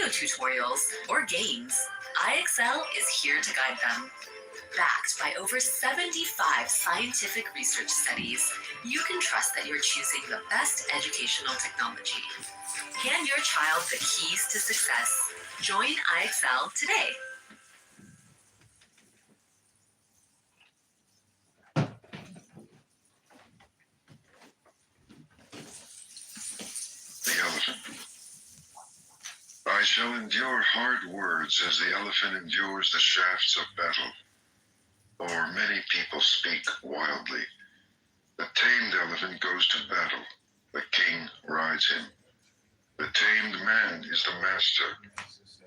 video tutorials, or games, IXL is here to guide them. Backed by over 75 scientific research studies, you can trust that you're choosing the best educational technology. Hand your child the keys to success. Join IXL today. The elephant. I shall endure hard words as the elephant endures the shafts of battle. Or many people speak wildly. The tamed elephant goes to battle. The king rides him. The tamed man is the master.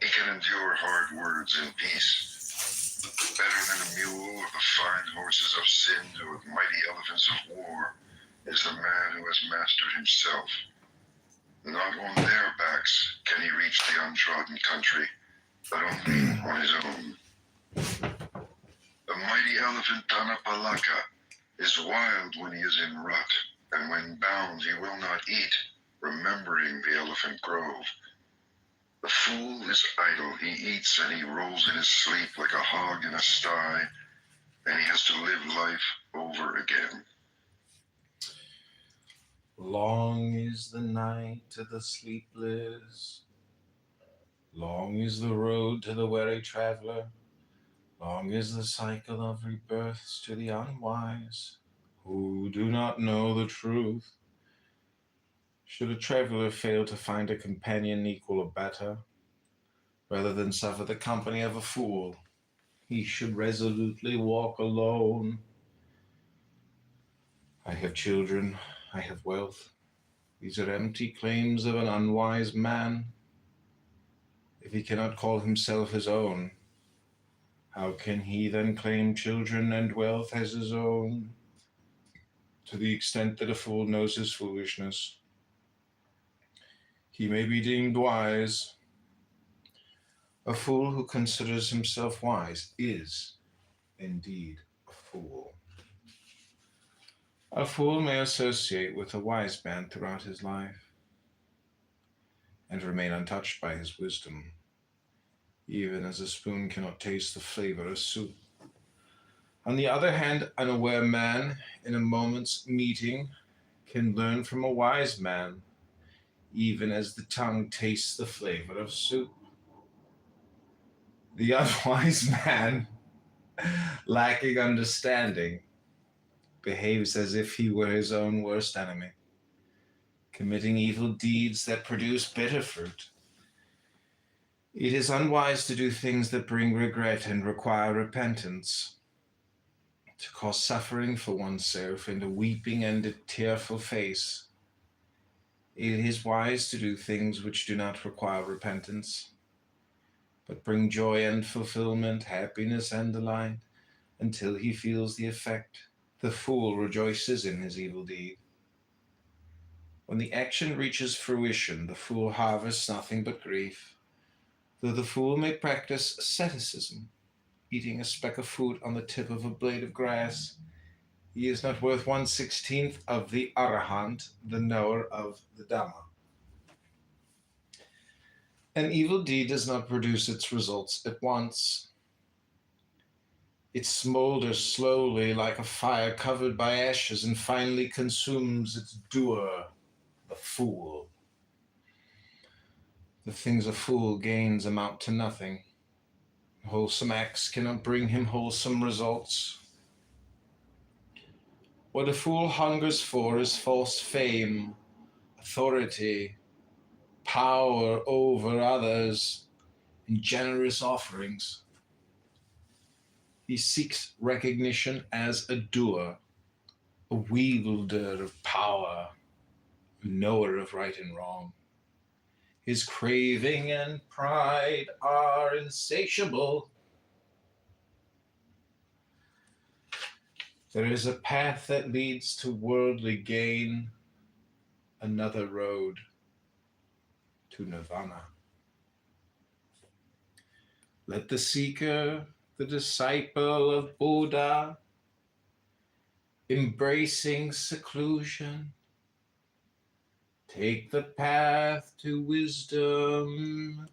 He can endure hard words in peace. Better than a mule or the fine horses of Sind or the mighty elephants of war is the man who has mastered himself. Not on their backs can he reach the untrodden country, but only on his own. The mighty elephant Tanapalaka is wild when he is in rut, and when bound he will not eat, remembering the elephant grove. The fool is idle, he eats and he rolls in his sleep like a hog in a sty, and he has to live life over again. Long is the night to the sleepless, long is the road to the weary traveler, long is the cycle of rebirths to the unwise, who do not know the truth. Should a traveler fail to find a companion equal or better, rather than suffer the company of a fool, he should resolutely walk alone. I have children, I have wealth. These are empty claims of an unwise man. If he cannot call himself his own, how can he then claim children and wealth as his own? To the extent that a fool knows his foolishness, he may be deemed wise. A fool who considers himself wise is indeed a fool. A fool may associate with a wise man throughout his life and remain untouched by his wisdom, even as a spoon cannot taste the flavor of soup. On the other hand, an aware man in a moment's meeting can learn from a wise man, even as the tongue tastes the flavor of soup. The unwise man, lacking understanding, behaves as if he were his own worst enemy, committing evil deeds that produce bitter fruit. It is unwise to do things that bring regret and require repentance, to cause suffering for oneself and a weeping and a tearful face. It is wise to do things which do not require repentance, but bring joy and fulfillment, happiness and delight, until he feels the effect. The fool rejoices in his evil deed. When the action reaches fruition, the fool harvests nothing but grief. Though the fool may practice asceticism, eating a speck of food on the tip of a blade of grass, he is not worth 1/16 of the Arahant, the knower of the Dhamma. An evil deed does not produce its results at once. It smolders slowly like a fire covered by ashes and finally consumes its doer, the fool. The things a fool gains amount to nothing. Wholesome acts cannot bring him wholesome results. What a fool hungers for is false fame, authority, power over others, and generous offerings. He seeks recognition as a doer, a wielder of power, a knower of right and wrong. His craving and pride are insatiable. There is a path that leads to worldly gain, another road to nirvana. Let the seeker, the disciple of Buddha, embracing seclusion, take the path to wisdom